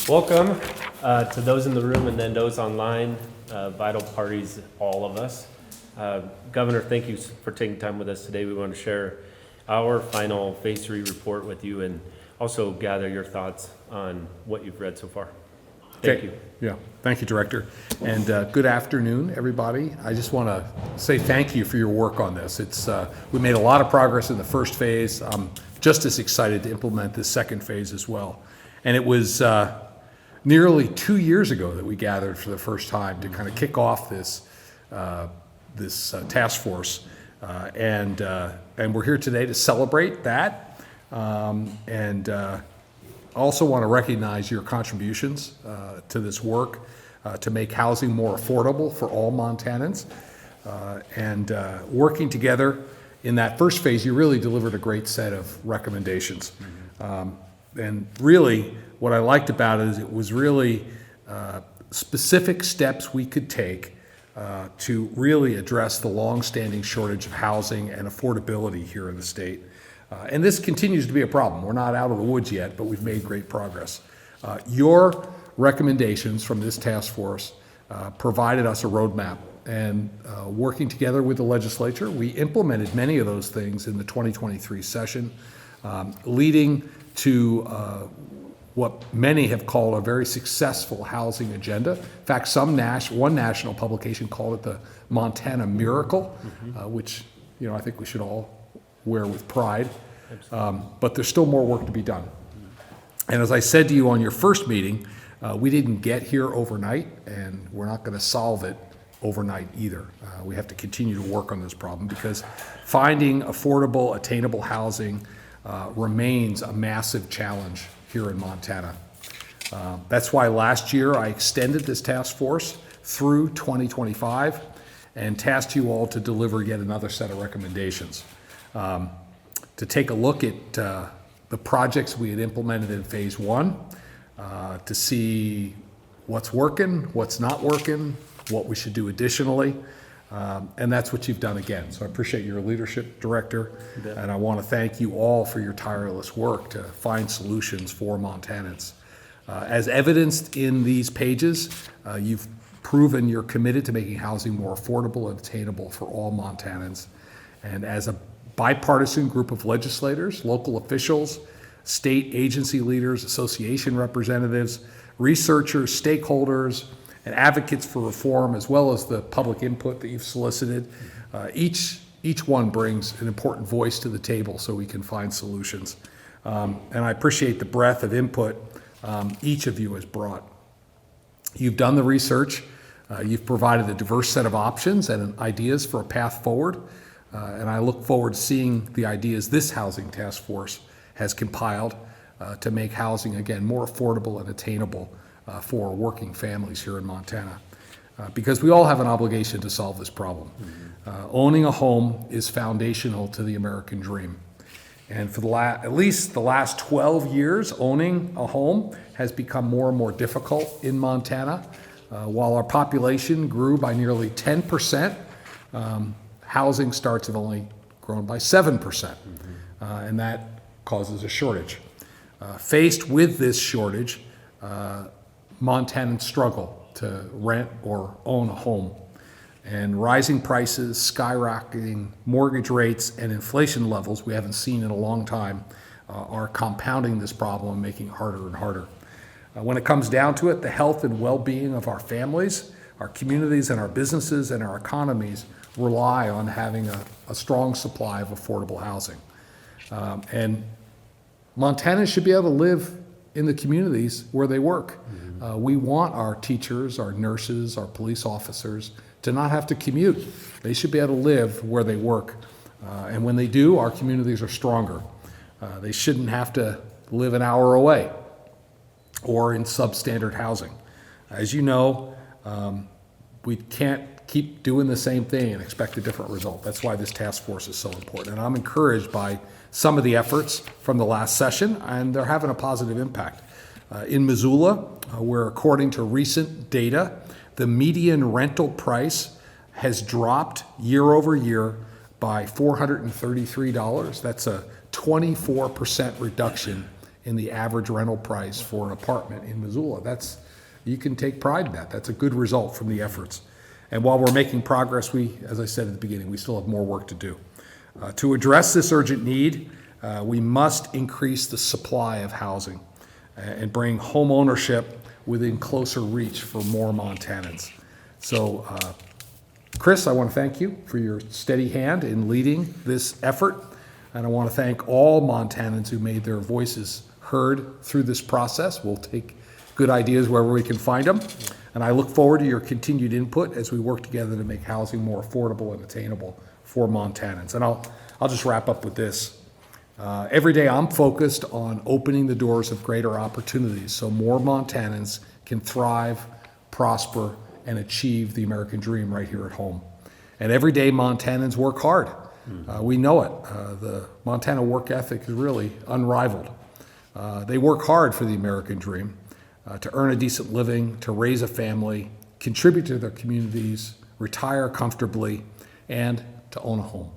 Welcome to those in the room and then those online, vital parties, all of us. Governor, thank you for taking time with us today. We want to share our final Phase 3 report with you and also gather your thoughts on what you've read so far. Thank you. Yeah, thank you, Director. And good afternoon, everybody. I just want to say thank you for your work on this. We made a lot of progress in the first phase. I'm just as excited to implement this second phase as well. And it was nearly 2 years ago that we gathered for the first time to kind of kick off this task force, and we're here today to celebrate that, and I also want to recognize your contributions to this work to make housing more affordable for all Montanans, and working together in that first phase, you really delivered a great set of recommendations. And really, what I liked about it is it was really specific steps we could take to really address the long-standing shortage of housing and affordability here in the state. And this continues to be a problem. We're not out of the woods yet, but we've made great progress. Your recommendations from this task force provided us a roadmap, and working together with the legislature, we implemented many of those things in the 2023 session, leading to what many have called a very successful housing agenda. In fact, one national publication called it the Montana Miracle, which I think we should all wear with pride. But there's still more work to be done. And as I said to you on your first meeting, we didn't get here overnight, and we're not going to solve it overnight either. We have to continue to work on this problem because finding affordable, attainable housing remains a massive challenge here in Montana. That's why last year I extended this task force through 2025 and tasked you all to deliver yet another set of recommendations. To take a look at the projects we had implemented in Phase 1, to see what's working, what's not working, what we should do additionally. And that's what you've done again. So I appreciate your leadership, Director, and I want to thank you all for your tireless work to find solutions for Montanans. As evidenced in these pages, you've proven you're committed to making housing more affordable and attainable for all Montanans. And as a bipartisan group of legislators, local officials, state agency leaders, association representatives, researchers, stakeholders, and advocates for reform, as well as the public input that you've solicited. Each one brings an important voice to the table so we can find solutions. And I appreciate the breadth of input each of you has brought. You've done the research, you've provided a diverse set of options and ideas for a path forward, and I look forward to seeing the ideas this housing task force has compiled to make housing, again, more affordable and attainable for working families here in Montana, because we all have an obligation to solve this problem. Owning a home is foundational to the American dream. And for at least the last 12 years, owning a home has become more and more difficult in Montana. While our population grew by nearly 10%, housing starts have only grown by 7%, and that causes a shortage. Faced with this shortage, Montanans struggle to rent or own a home, and rising prices, skyrocketing mortgage rates, and inflation levels we haven't seen in a long time are compounding this problem and making it harder and harder. When it comes down to it, the health and well-being of our families, our communities, and our businesses and our economies rely on having a strong supply of affordable housing. And Montanans should be able to live in the communities where they work. We want our teachers, our nurses, our police officers to not have to commute. They should be able to live where they work. And when they do, our communities are stronger. They shouldn't have to live an hour away or in substandard housing. As you know, we can't keep doing the same thing and expect a different result. That's why this task force is so important. And I'm encouraged by some of the efforts from the last session, and they're having a positive impact. In Missoula, where according to recent data, the median rental price has dropped year over year by $433. That's a 24% reduction in the average rental price for an apartment in Missoula. You can take pride in that. That's a good result from the efforts. And while we're making progress, as I said at the beginning, we still have more work to do. To address this urgent need, we must increase the supply of housing and bring home ownership within closer reach for more Montanans. So, Chris, I want to thank you for your steady hand in leading this effort. And I want to thank all Montanans who made their voices heard through this process. We'll take good ideas wherever we can find them. And I look forward to your continued input as we work together to make housing more affordable and attainable for Montanans. And I'll just wrap up with this. Every day I'm focused on opening the doors of greater opportunities so more Montanans can thrive, prosper, and achieve the American dream right here at home. And every day Montanans work hard. We know it. The Montana work ethic is really unrivaled. They work hard for the American dream, to earn a decent living, to raise a family, contribute to their communities, retire comfortably, and to own a home.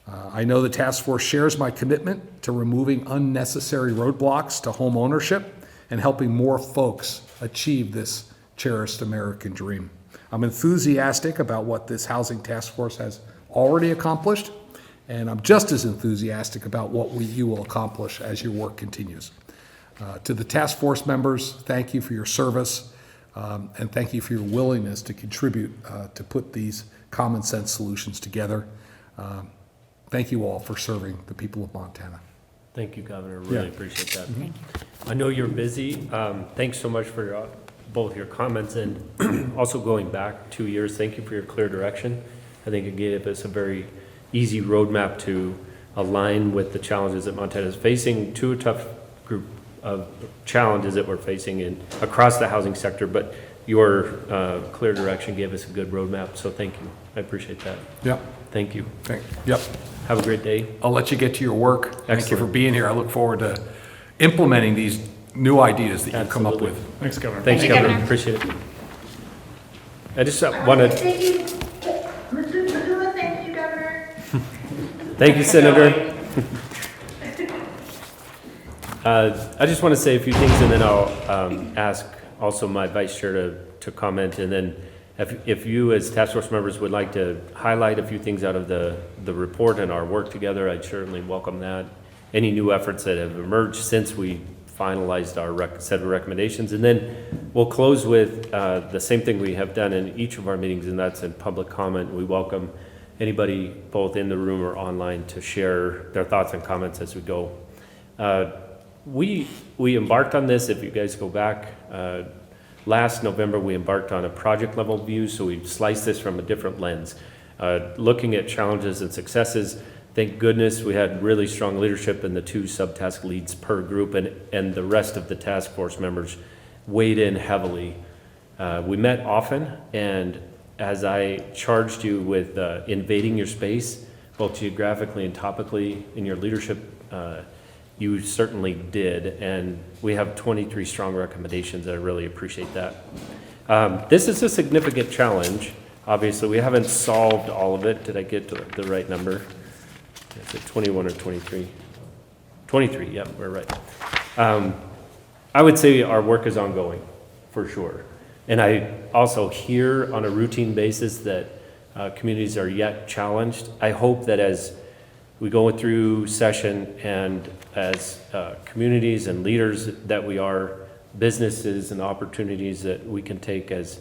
I know the task force shares my commitment to removing unnecessary roadblocks to home ownership and helping more folks achieve this cherished American dream. I'm enthusiastic about what this housing task force has already accomplished, and I'm just as enthusiastic about what you will accomplish as your work continues. To the task force members, thank you for your service, and thank you for your willingness to contribute to put these common sense solutions together. Thank you all for serving the people of Montana. Thank you, Governor. Really appreciate that. Thank you. I know you're busy. Thanks so much for both your comments and also going back 2 years. Thank you for your clear direction. I think it gave us a very easy roadmap to align with the challenges that Montana is facing, to a tough group of challenges that we're facing across the housing sector, but your clear direction gave us a good roadmap, so thank you. I appreciate that. Yep. Thank you. Yep. Have a great day. I'll let you get to your work. Excellent. Thank you for being here. I look forward to implementing these new ideas that you've come up Absolutely. with. Thanks, Governor. Thanks, Thank you, Governor. Governor. Appreciate it. I just want to Thank you, Mr. Padula. Thank you, Governor. thank you, Senator. I just want to say a few things, and then I'll ask also my vice chair to comment, and then if you as task force members would like to highlight a few things out of the report and our work together, I'd certainly welcome that. Any new efforts that have emerged since we finalized our set of recommendations, and then we'll close with the same thing we have done in each of our meetings, and that's in public comment. We welcome anybody both in the room or online to share their thoughts and comments as we go. We embarked on this, if you guys go back, last November we embarked on a project level view, so we've sliced this from a different lens, looking at challenges and successes. Thank goodness we had really strong leadership in the 2 subtask leads per group, and the rest of the task force members weighed in heavily. We met often, and as I charged you with invading your space, both geographically and topically in your leadership, you certainly did, and we have 23 strong recommendations. I really appreciate that. This is a significant challenge. Obviously, we haven't solved all of it. Did I get the right number? Is it 21 or 23? 23, yeah, we're right. I would say our work is ongoing, for sure. And I also hear on a routine basis that communities are yet challenged. I hope that as we go through session and as communities and leaders that we are, businesses and opportunities that we can take as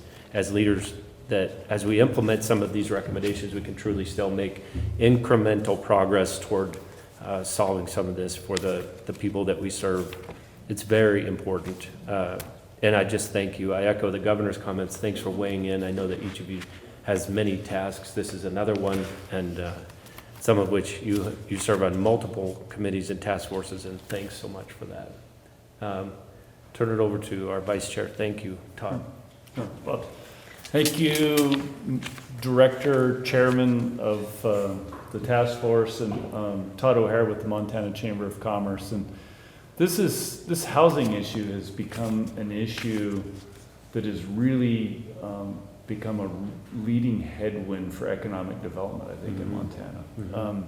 leaders, that as we implement some of these recommendations, we can truly still make incremental progress toward solving some of this for the people that we serve. It's very important. And I just thank you. I echo the governor's comments. Thanks for weighing in. I know that each of you has many tasks. This is another one, and some of which you serve on multiple committees and task forces, and thanks so much for that. Turn it over to our vice chair. Thank you, Todd. Well, thank you, Director, Chairman of the task force, and Todd O'Hare with the Montana Chamber of Commerce. And this housing issue has become an issue that has really become a leading headwind for economic development, I think, in Montana.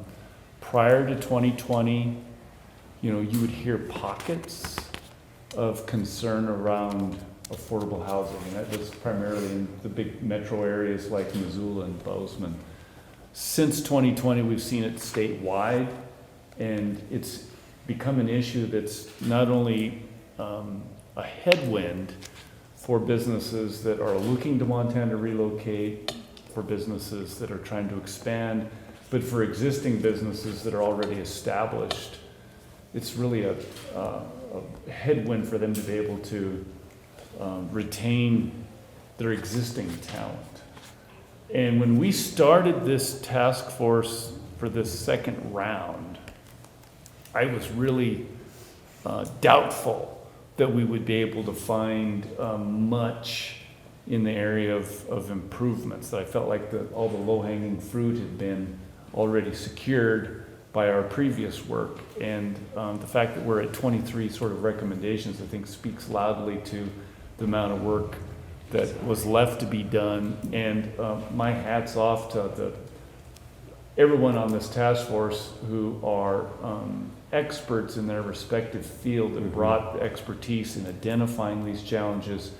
Prior to 2020, you would hear pockets of concern around affordable housing, and that was primarily in the big metro areas like Missoula and Bozeman. Since 2020, we've seen it statewide, and it's become an issue that's not only a headwind for businesses that are looking to Montana to relocate, for businesses that are trying to expand, but for existing businesses that are already established. It's really a headwind for them to be able to retain their existing talent. And when we started this task force for this second round, I was really doubtful that we would be able to find much in the area of improvements. That I felt like all the low-hanging fruit had been already secured by our previous work. And the fact that we're at 23 sort of recommendations, I think speaks loudly to the amount of work that was left to be done. And my hat's off to everyone on this task force who are experts in their respective field and brought the expertise in identifying these challenges.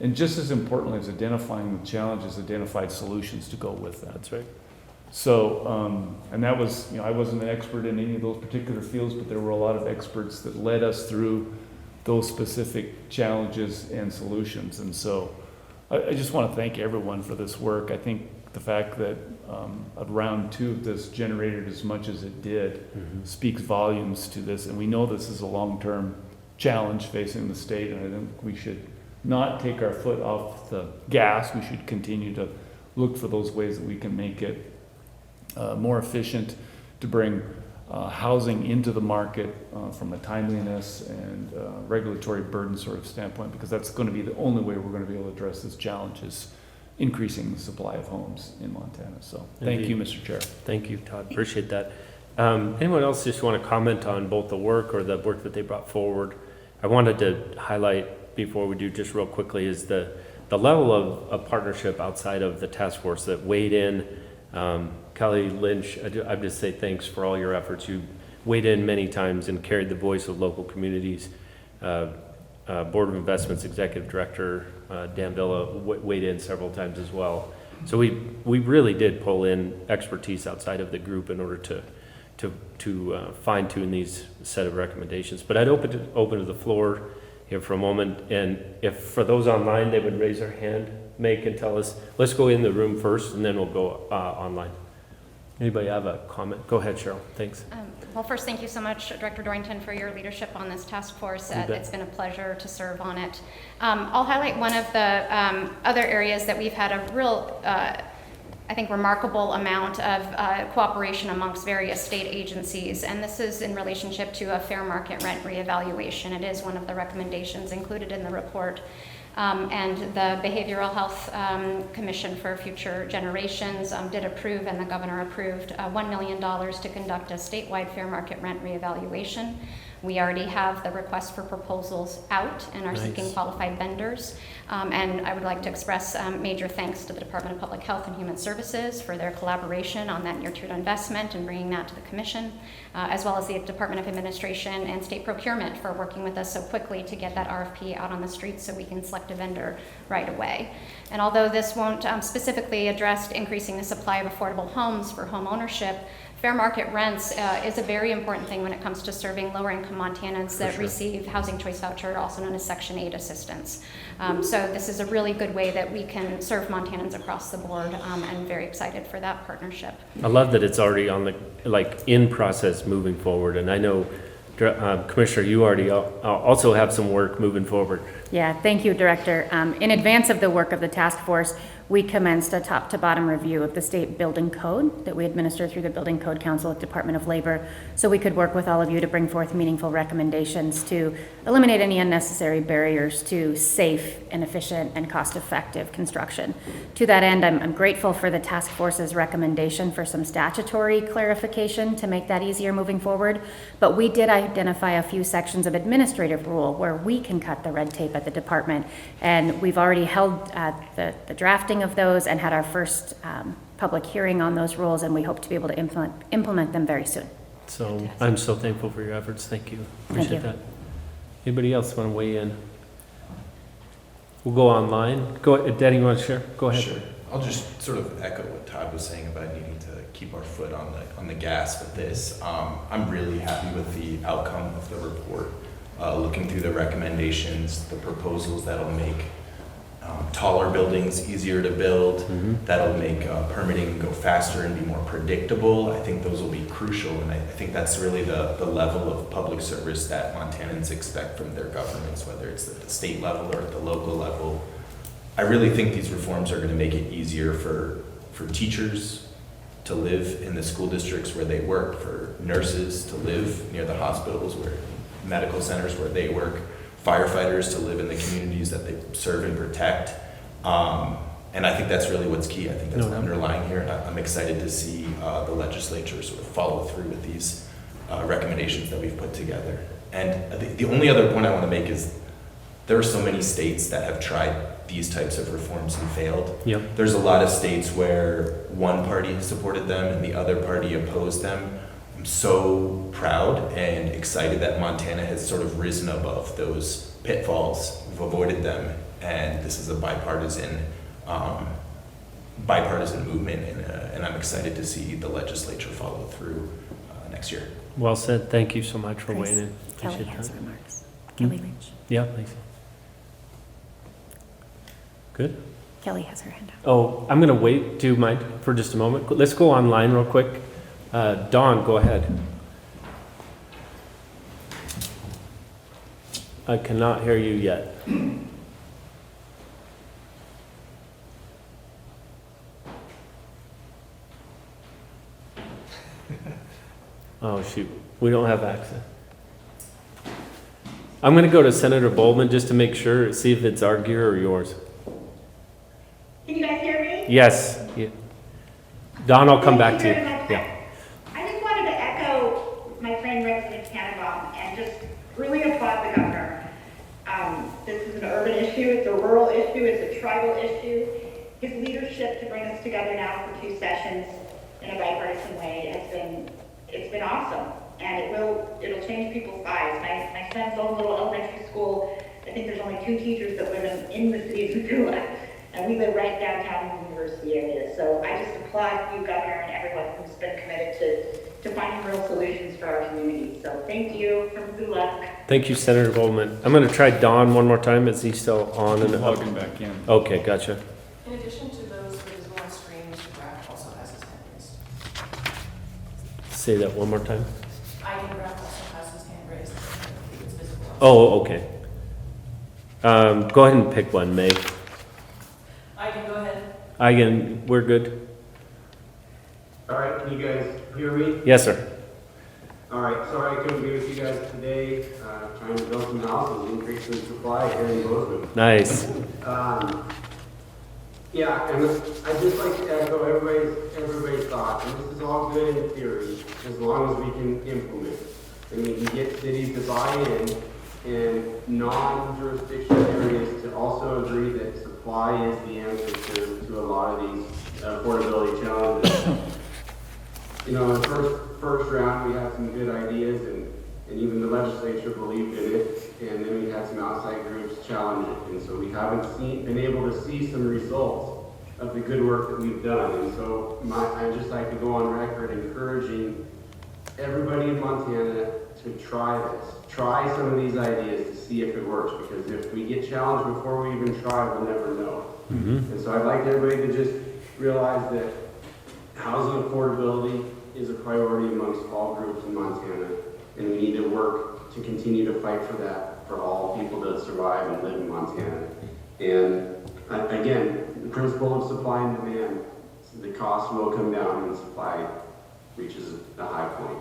And just as importantly as identifying the challenges, identified solutions to go with that. That's right. So, and that was, I wasn't an expert in any of those particular fields, but there were a lot of experts that led us through those specific challenges and solutions. And so I just want to thank everyone for this work. I think the fact that round 2 of this generated as much as it did speaks volumes to this. And we know this is a long-term challenge facing the state, and I think we should not take our foot off the gas. We should continue to look for those ways that we can make it more efficient to bring housing into the market from a timeliness and regulatory burden sort of standpoint, because that's going to be the only way we're going to be able to address this challenge, is increasing the supply of homes in Montana. So thank you, Mr. Chair. Thank you, Todd. Appreciate that. Anyone else just want to comment on both the work or the work that they brought forward? I wanted to highlight before we do just real quickly is the level of partnership outside of the task force that weighed in. Kelly Lynch, I just say thanks for all your efforts. You weighed in many times and carried the voice of local communities. Board of Investments Executive Director Dan Villa weighed in several times as well. So we really did pull in expertise outside of the group in order to fine tune these set of recommendations. But I'd open to the floor here for a moment, and if for those online they would raise their hand, make and tell us. Let's go in the room first, and then we'll go online. Anybody have a comment? Go ahead, Cheryl. Thanks. Well, first, thank you so much, Director Dorrington, for your leadership on this task force. It's been a pleasure to serve on it. I'll highlight one of the other areas that we've had a real, I think, remarkable amount of cooperation amongst various state agencies, and this is in relationship to a fair market rent reevaluation. It is one of the recommendations included in the report. And the Behavioral Health Commission for Future Generations did approve, and the governor approved $1 million to conduct a statewide fair market rent reevaluation. We already have the request for proposals out and are seeking qualified vendors. And I would like to express major thanks to the Department of Public Health and Human Services for their collaboration on that near-term investment and bringing that to the commission, as well as the Department of Administration and State Procurement for working with us so quickly to get that RFP out on the streets so we can select a vendor right away. And although this won't specifically address increasing the supply of affordable homes for home ownership, fair market rents is a very important thing when it comes to serving lower-income Montanans that receive Housing Choice Voucher, also known as Section 8 assistance. So this is a really good way that we can serve Montanans across the board, and I'm very excited for that partnership. I love that it's already on the in process moving forward, and I know Commissioner, you already also have some work moving forward. Yeah, thank you, Director. In advance of the work of the task force, we commenced a top-to-bottom review of the state building code that we administer through the Building Code Council at Department of Labor, so we could work with all of you to bring forth meaningful recommendations to eliminate any unnecessary barriers to safe and efficient and cost-effective construction. To that end, I'm grateful for the task force's recommendation for some statutory clarification to make that easier moving forward, but we did identify a few sections of administrative rule where we can cut the red tape at the department, and we've already held the drafting of those and had our first public hearing on those rules, and we hope to be able to implement them very soon. So I'm so thankful for your efforts. Thank you. Thank Appreciate you. that. Anybody else want to weigh in? We'll go online. Go ahead. Danny, you want to share? Go ahead. Sure. I'll just sort of echo what Todd was saying about needing to keep our foot on the gas with this. I'm really happy with the outcome of the report. Looking through the recommendations, the proposals that'll make taller buildings easier to build, that'll make permitting go faster and be more predictable. I think those will be crucial, and I think that's really the level of public service that Montanans expect from their governments, whether it's at the state level or at the local level. I really think these reforms are going to make it easier for teachers to live in the school districts where they work, for nurses to live near the hospitals, where medical centers where they work, firefighters to live in the communities that they serve and protect. And I think that's really what's key. I think that's underlying here. And I'm excited to see the legislature sort of follow through with these recommendations that we've put together. And the only other point I want to make is there are so many states that have tried these types of reforms and failed. Yep. There's a lot of states where one party supported them and the other party opposed them. I'm so proud and excited that Montana has sort of risen above those pitfalls. We've avoided them, and this is a bipartisan movement, and I'm excited to see the legislature follow through next year. Well said. Thank you so much for Chris, weighing in. Kelly Appreciate has that. remarks. Kelly Lynch. Yeah, thanks. Good. Kelly has her hand up. Oh, I'm going to wait. Do you mind for just a moment? Let's go online real quick. Dawn, go ahead. I cannot hear you yet. Oh, shoot. We don't have access. I'm going to go to Senator Bowman just to make sure, see if it's our gear or yours. Can you guys hear me? Yes. Yeah. Don, I'll come back to you. Thank very much. Yeah. I just wanted to echo my friend Representative Tannenbaum and just really applaud the governor. This is an urban issue, it's a rural issue, it's a tribal issue. His leadership to bring us together now for 2 sessions in a bipartisan way it's been awesome. And it'll change people's lives. My son's own little elementary school, I think there's only 2 teachers that live in the city of Missoula. And we live right downtown in the university area. So I just applaud you, Governor, and everyone who's been committed to finding real solutions for our community. So thank you from Missoula. Thank you, Senator Bowman. I'm going to try Don one more time. Is he still on? And Logging back in. Okay, gotcha. In addition to those visible on screen, Mr. Graff also has his hand raised. Say that one more time. Ivan Graff also has his hand raised. It's visible. Oh, okay. Go ahead and pick one, May. Ivan, go ahead. We're good. All right, can you guys hear me? Yes, sir. All right, sorry I couldn't be with you guys today, trying to build some houses, increase the supply here in Bozeman. Nice. Yeah, and I'd just like to echo everybody's thoughts, and this is all good in theory, as long as we can implement. And we can get cities to buy in, and non-jurisdictional areas to also agree that supply is the answer to a lot of these affordability challenges. You know, in the first round, we had some good ideas, and even the legislature believed in it, and then we had some outside groups challenge it, and so we haven't been able to see some results of the good work that we've done. And so I'd just like to go on record encouraging everybody in Montana to try this. Try some of these ideas to see if it works, because if we get challenged before we even try, we'll never know. And so I'd like everybody to just realize that housing affordability is a priority amongst all groups in Montana, and we need to work to continue to fight for that for all people to survive and live in Montana. And again, the principle of supply and demand, the cost will come down when supply reaches a high point.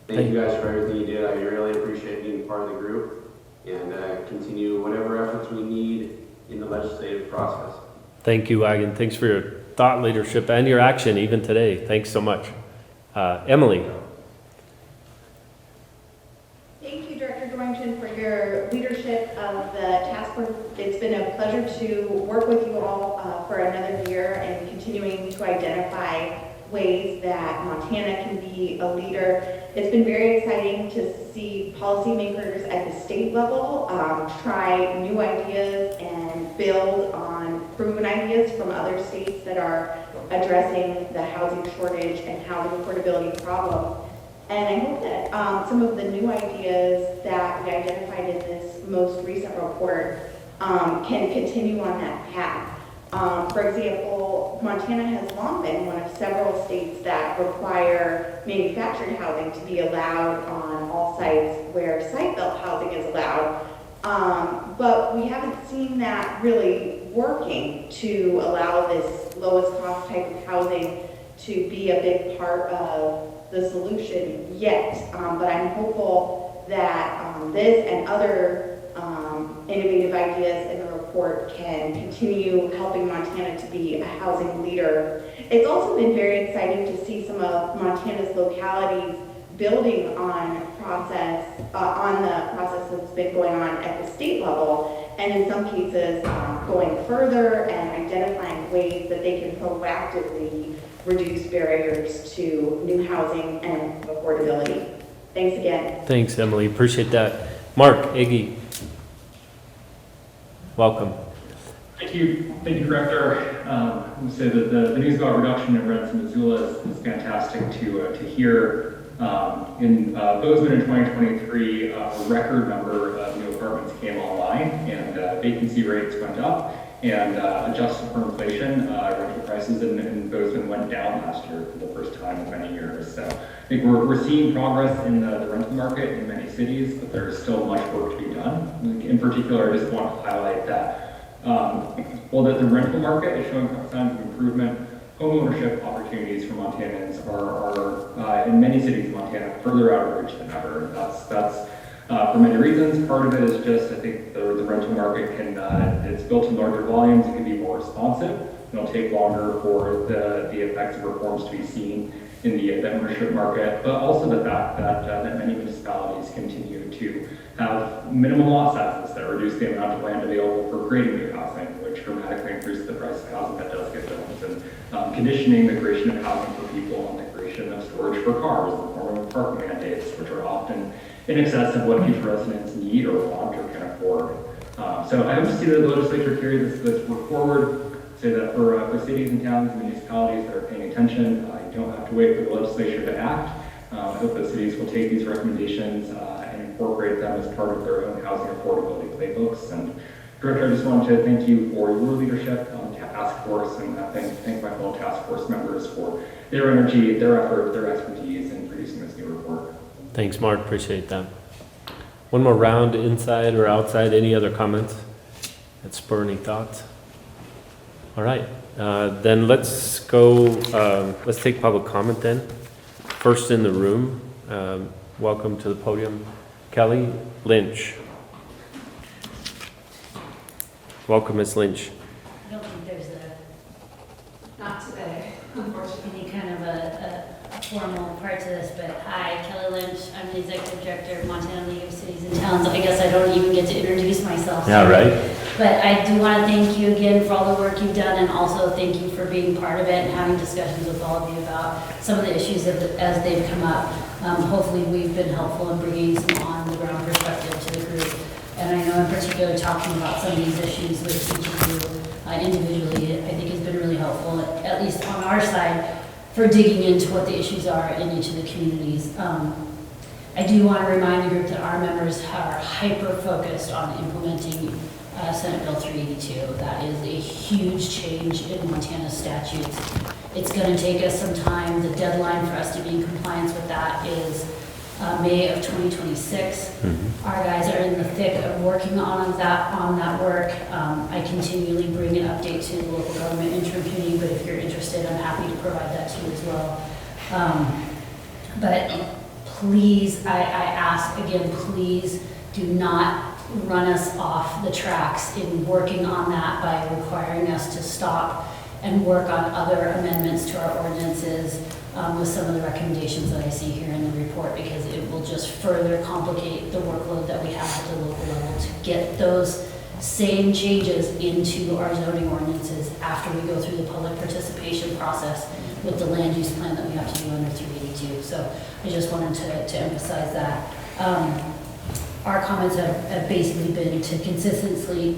Thank you guys for everything you did. I really appreciate being part of the group, and continue whatever efforts we need in the legislative process. Thank you, Agan. Thanks for your thought leadership and your action even today. Thanks so much. Emily. Thank you, Director Dorrington, for your leadership of the task force. It's been a pleasure to work with you all for another year and continuing to identify ways that Montana can be a leader. It's been very exciting to see policymakers at the state level try new ideas and build on proven ideas from other states that are addressing the housing shortage and housing affordability problem. And I hope that some of the new ideas that we identified in this most recent report can continue on that path. For example, Montana has long been one of several states that require manufactured housing to be allowed on all sites where site-built housing is allowed. But we haven't seen that really working to allow this lowest cost type of housing to be a big part of the solution yet. But I'm hopeful that this and other innovative ideas in the report can continue helping Montana to be a housing leader. It's also been very exciting to see some of Montana's localities building on the process that's been going on at the state level, and in some cases going further and identifying ways that they can proactively reduce barriers to new housing and affordability. Thanks again. Thanks, Emily. Appreciate that. Mark, Iggy. Welcome. Thank you, Director. I would say that the news about reduction in rents in Missoula is fantastic to hear. In Bozeman in 2023, a record number of new apartments came online, and vacancy rates went up. And adjusted for inflation, rental prices in Bozeman went down last year for the first time in many years. So I think we're seeing progress in the rental market in many cities, but there's still much work to be done. In particular, I just want to highlight that while the rental market is showing signs of improvement, homeownership opportunities for Montanans are in many cities in Montana further out of reach than ever. That's for many reasons. Part of it is just, I think, the rental market it's built in larger volumes, it can be more responsive. It'll take longer for the effects of reforms to be seen in the ownership market, but also the fact that many municipalities continue to have minimum lot sizes that reduce the amount of land available for creating new housing, which dramatically increases the price of housing that does get built, and conditioning the creation of housing for people on the creation of storage for cars in the form of parking mandates, which are often in excess of what future residents need or want or can afford. So I hope to see the legislature carry this work forward. Say that for cities and towns and municipalities that are paying attention, you don't have to wait for the legislature to act. I hope that cities will take these recommendations and incorporate them as part of their own housing affordability playbooks. And Director, I just wanted to thank you for your leadership on the task force, and thank my fellow task force members for their energy, their effort, their expertise in producing this new report. Thanks, Mark. Appreciate that. One more round, inside or outside. Any other comments that spur any thoughts? All right. Then let's go, let's take public comment then. First in the room, welcome to the podium, Kelly Lynch. Welcome, Ms. Lynch. I don't think there's Not today, unfortunately. any kind of a formal part to this, but hi, Kelly Lynch. I'm the Executive Director of Montana League of Cities and Towns. I guess I don't even get to introduce myself. Yeah, right. But I do want to thank you again for all the work you've done, and also thank you for being part of it and having discussions with all of you about some of the issues as they've come up. Hopefully we've been helpful in bringing some on-the-ground perspective to the group. And I know in particular talking about some of these issues with each of you individually, I think has been really helpful, at least on our side, for digging into what the issues are in each of the communities. I do want to remind the group that our members are hyper-focused on implementing Senate Bill 382. That is a huge change in Montana statutes. It's going to take us some time. The deadline for us to be in compliance with that is May of 2026. Our guys are in the thick of working on that work. I continually bring an update to the local government interim committee, but if you're interested, I'm happy to provide that to you as well. But please, I ask again, please do not run us off the tracks in working on that by requiring us to stop and work on other amendments to our ordinances with some of the recommendations that I see here in the report, because it will just further complicate the workload that we have at the local level to get those same changes into our zoning ordinances after we go through the public participation process with the land use plan that we have to do under 382. So I just wanted to emphasize that. Our comments have basically been to consistently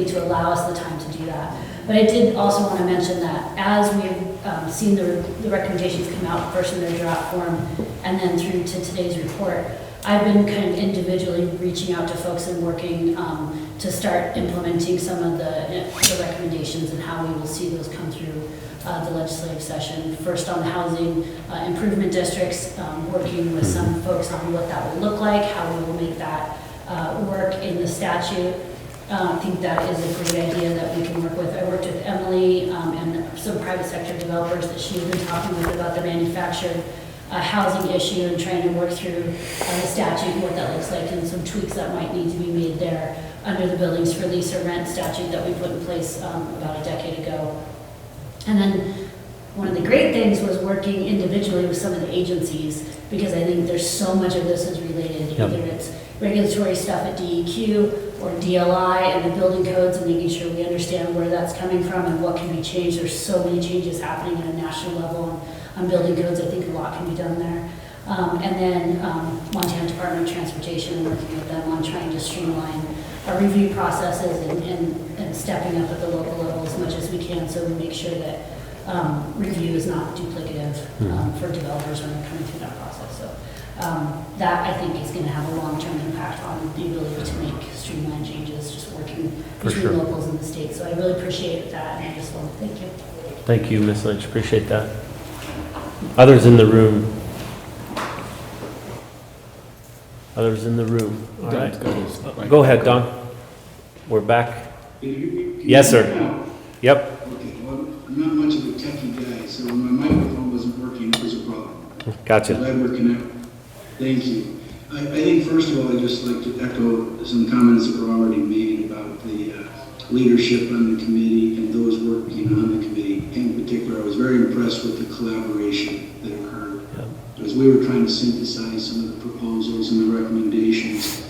to allow us the time to do that. But I did also want to mention that as we've seen the recommendations come out, first in their draft form and then through to today's report, I've been kind of individually reaching out to folks and working to start implementing some of the recommendations and how we will see those come through the legislative session. First on the housing improvement districts, working with some folks on what that will look like, how we will make that work in the statute. I think that is a great idea that we can work with. I worked with Emily and some private sector developers that she's been talking with about the manufactured housing issue and trying to work through the statute and what that looks like and some tweaks that might need to be made there under the buildings for lease or rent statute that we put in place about a decade ago. And then one of the great things was working individually with some of the agencies, because I think there's so much of this is related, either it's regulatory stuff at DEQ or DLI and the building codes and making sure we understand where that's coming from and what can be changed. There's so many changes happening at a national level on building codes. I think a lot can be done there. And then Montana Department of Transportation, working with them on trying to streamline our review processes and stepping up at the local level as much as we can, so we make sure that review is not duplicative for developers when they're coming through that process. So that I think is going to have a long-term impact on the ability to make streamlined changes, just working between locals and the state. So I really appreciate that, and I just want to thank you. Thank you, Ms. Lynch. Appreciate that. Others in the room? Others in the room? All right. Go ahead, Don. We're back. Yes, sir. Yep. Okay, well, I'm not much of a techie guy, so when my microphone wasn't working, it was a problem. Gotcha. Glad we're connected. Thank you. I think, first of all, I'd just like to echo some comments that were already made about the leadership on the committee and those working on the committee. In particular, I was very impressed with the collaboration that occurred. As we were trying to synthesize some of the proposals and the recommendations,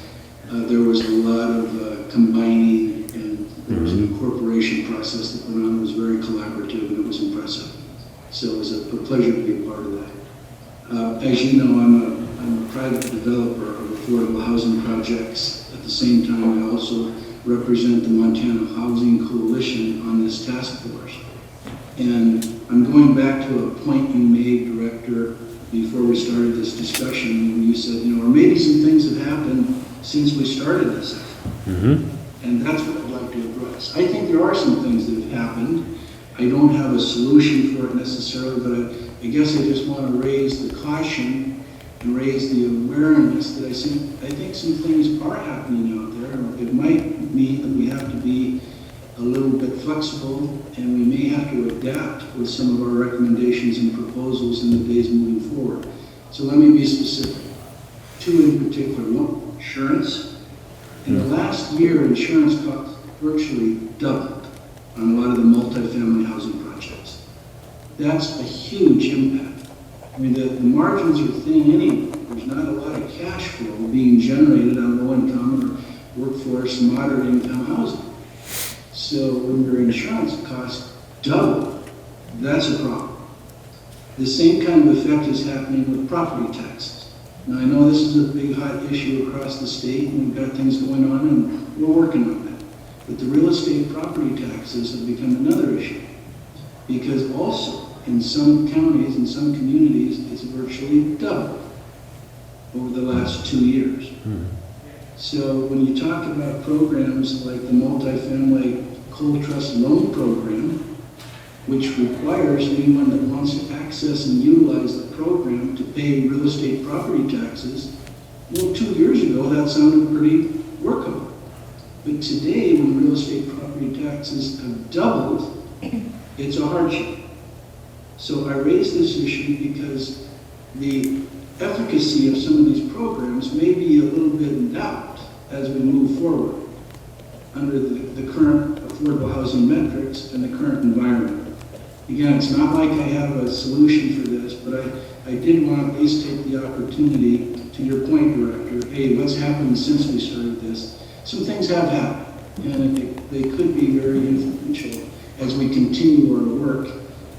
there was a lot of combining, and there was an incorporation process that went on. It was very collaborative and it was impressive. So it was a pleasure to be a part of that. As you know, I'm a private developer of affordable housing projects. At the same time, I also represent the Montana Housing Coalition on this task force. And I'm going back to a point you made, Director, before we started this discussion, when you said, or maybe some things have happened since we started this effort. And that's what I'd like to address. I think there are some things that have happened. I don't have a solution for it necessarily, but I guess I just want to raise the caution and raise the awareness that I think some things are happening out there. It might mean that we have to be a little bit flexible, and we may have to adapt with some of our recommendations and proposals in the days moving forward. So let me be specific. Two in particular. One, insurance. In the last year, insurance costs virtually doubled on a lot of the multifamily housing projects. That's a huge impact. I mean, the margins are thin anyway. There's not a lot of cash flow being generated on low-income or workforce, moderate-income housing. So when your insurance costs double, that's a problem. The same kind of effect is happening with property taxes. Now, I know this is a big, hot issue across the state, and we've got things going on, and we're working on that. But the real estate property taxes have become another issue, because also in some counties and some communities, it's virtually doubled over the last 2 years. So when you talk about programs like the multifamily cold trust loan program, which requires anyone that wants to access and utilize the program to pay real estate property taxes, well, 2 years ago that sounded pretty workable. But today, when real estate property taxes have doubled, it's a hardship. So I raise this issue because the efficacy of some of these programs may be a little bit in doubt as we move forward under the current affordable housing metrics and the current environment. Again, it's not like I have a solution for this, but I did want to at least take the opportunity, to your point, Director, hey, what's happened since we started this? some things have happened, and I think they could be very influential as we continue our work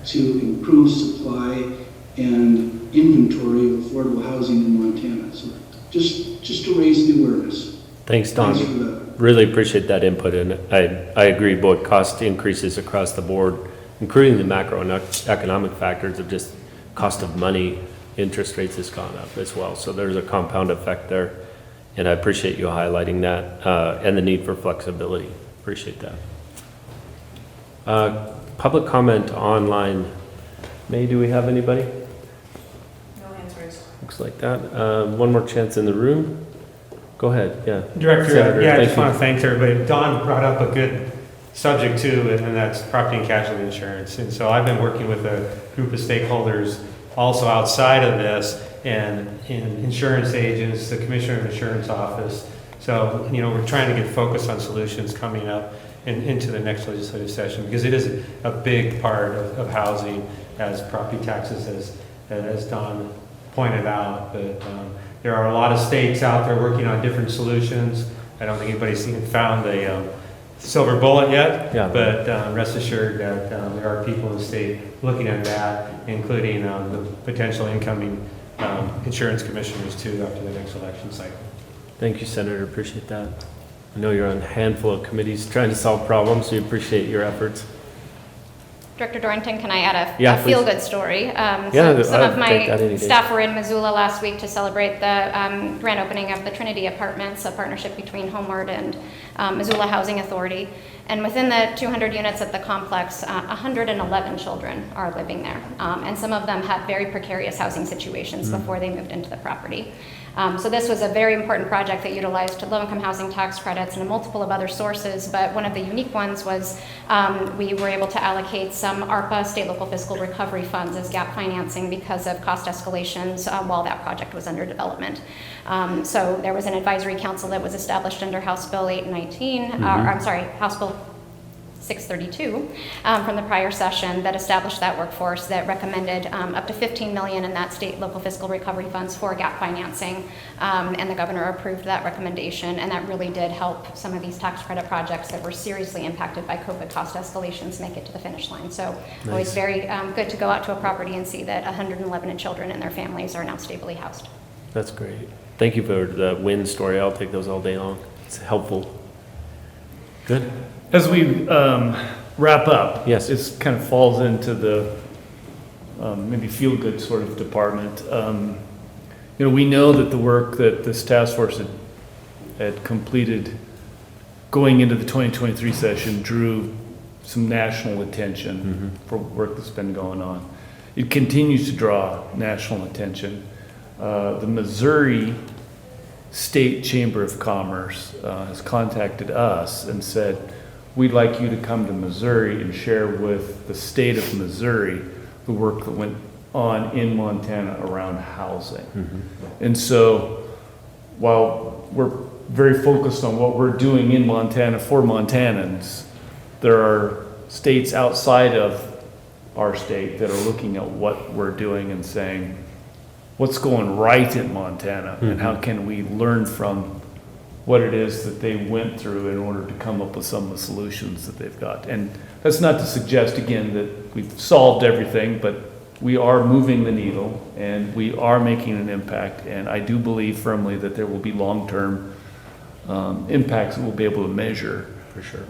to improve supply and inventory of affordable housing in Montana. So just to raise the awareness. Thanks, Don. Thanks for that. Really appreciate that input, and I agree, both cost increases across the board, including the macroeconomic factors of just cost of money, interest rates has gone up as well. So there's a compound effect there, and I appreciate you highlighting that, and the need for flexibility. Appreciate that. Public comment online. May, do we have anybody? No answers. Looks like that. One more chance in the room. Go ahead, yeah. Director, Senator, I thank just you. want to thank everybody. Don brought up a good subject too, and that's property and casualty insurance. And so I've been working with a group of stakeholders also outside of this, and in insurance agents, the Commissioner of Insurance Office. So, we're trying to get focused on solutions coming up into the next legislative session, because it is a big part of housing as property taxes, as Don pointed out. But there are a lot of states out there working on different solutions. I don't think anybody's found the silver bullet yet, Yeah. but rest assured that there are people in the state looking at that, including the potential incoming insurance commissioners too after the next election cycle. Thank you, Senator. Appreciate that. I know you're on a handful of committees trying to solve problems, so we appreciate your efforts. Director Dorrington, can I add Yeah, a please. feel-good story? Yeah, Some I'll of take that any my day. staff were in Missoula last week to celebrate the grand opening of the Trinity Apartments, a partnership between Homeward and Missoula Housing Authority. And within the 200 units at the complex, 111 children are living there. And some of them had very precarious housing situations before they moved into the property. So this was a very important project that utilized low-income housing tax credits and a multiple of other sources, but one of the unique ones was we were able to allocate some ARPA, state local fiscal recovery funds, as gap financing because of cost escalations while that project was under development. So there was an advisory council that was established under House Bill 819, House Bill 632 from the prior session that established that workforce that recommended up to $15 million in that state local fiscal recovery funds for gap financing, and the governor approved that recommendation, and that really did help some of these tax credit projects that were seriously impacted by COVID cost escalations make it to the finish line. So always very good to go out to a property and see that 111 children and their families are now stably housed. That's great. Thank you for the win story. I'll take those all day long. It's helpful. Good. As we wrap up, Yes. this kind of falls into the maybe feel-good sort of department. We know that the work that this task force had completed going into the 2023 session drew some national attention for work that's been going on. It continues to draw national attention. The Missouri State Chamber of Commerce has contacted us and said, we'd like you to come to Missouri and share with the state of Missouri the work that went on in Montana around housing. And so while we're very focused on what we're doing in Montana for Montanans, there are states outside of our state that are looking at what we're doing and saying, what's going right in Montana and how can we learn from what it is that they went through in order to come up with some of the solutions that they've got. And that's not to suggest, again, that we've solved everything, but we are moving the needle and we are making an impact. And I do believe firmly that there will be long-term impacts that we'll be able to measure For sure.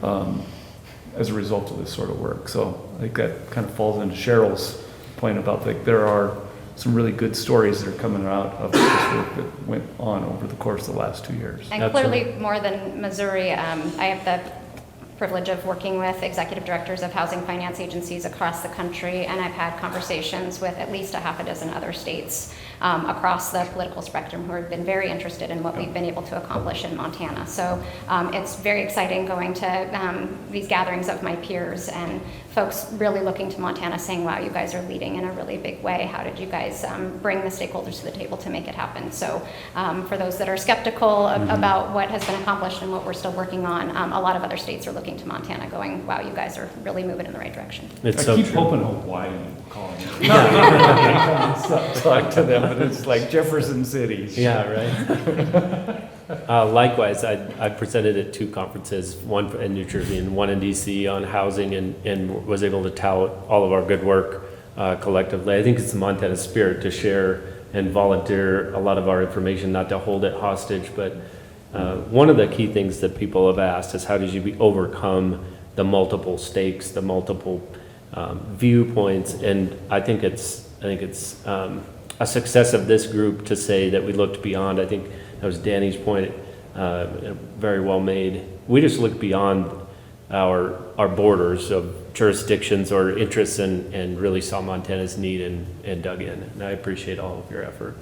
as a result of this sort of work. So I think that kind of falls into Cheryl's point about there are some really good stories that are coming out of this work that went on over the course of the last 2 years. And Absolutely. clearly, more than Missouri, I have the privilege of working with executive directors of housing finance agencies across the country, and I've had conversations with at least a half a dozen other states across the political spectrum who have been very interested in what we've been able to accomplish in Montana. So it's very exciting going to these gatherings of my peers and folks really looking to Montana saying, wow, you guys are leading in a really big way. How did you guys bring the stakeholders to the table to make it happen? So for those that are skeptical about what has been accomplished and what we're still working on, a lot of other states are looking to Montana going, wow, you guys are really moving in the right direction. It's I so keep true. hoping Hawaii will call me. Talk to them, but it's like Jefferson City. Yeah, right. Likewise, I presented at 2 conferences, one in New Jersey and one in DC on housing, and was able to tout all of our good work collectively. I think it's the Montana spirit to share and volunteer a lot of our information, not to hold it hostage, but one of the key things that people have asked is how did you overcome the multiple stakes, the multiple viewpoints, and I think it's a success of this group to say that we looked beyond. I think that was Danny's point, very well made. We just looked beyond our borders of jurisdictions or interests and really saw Montana's need and dug in. And I appreciate all of your effort.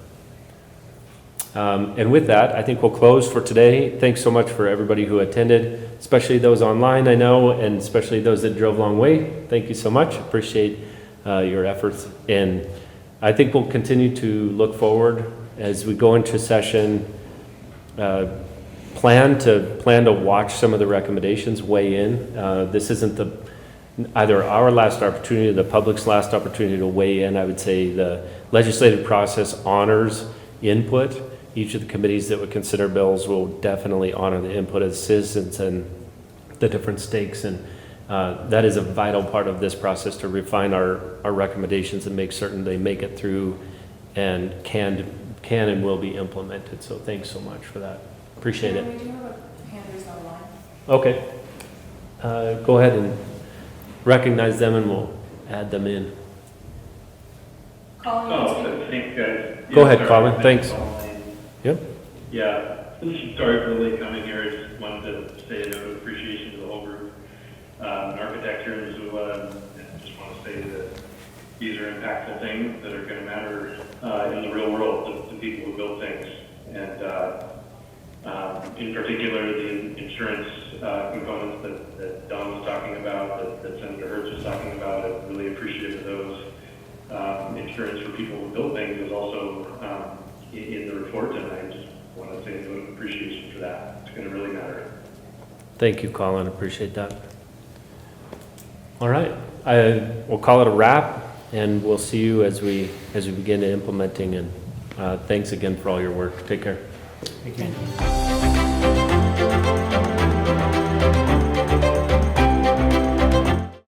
And with that, I think we'll close for today. Thanks so much for everybody who attended, especially those online, I know, and especially those that drove a long way. Thank you so much. Appreciate your efforts. And I think we'll continue to look forward as we go into session. Plan to watch some of the recommendations, weigh in. This isn't either our last opportunity or the public's last opportunity to weigh in. I would say the legislative process honors input. Each of the committees that would consider bills will definitely honor the input of the citizens and the different stakes, and that is a vital part of this process to refine our recommendations and make certain they make it through and can and will be implemented. So thanks so much for that. Appreciate it. We do have a hand raised online. Okay. Go ahead and recognize them and we'll add them in. Colin, I think, Go ahead, Colin. Thanks. Yep. Yeah, sorry for the late coming here. I just wanted to say a note of appreciation to the whole group. An architect here in Missoula, and I just want to say that these are impactful things that are going to matter in the real world to people who build things. And in particular, the insurance components that Don was talking about, that Senator Hertz was talking about, I'm really appreciative of those. Insurance for people who build things is also in the report, and I just want to say a note of appreciation for that. It's going to really matter. Thank you, Colin. Appreciate that. All right. We'll call it a wrap, and we'll see you as we begin implementing. And thanks again for all your work. Take care. Thank you.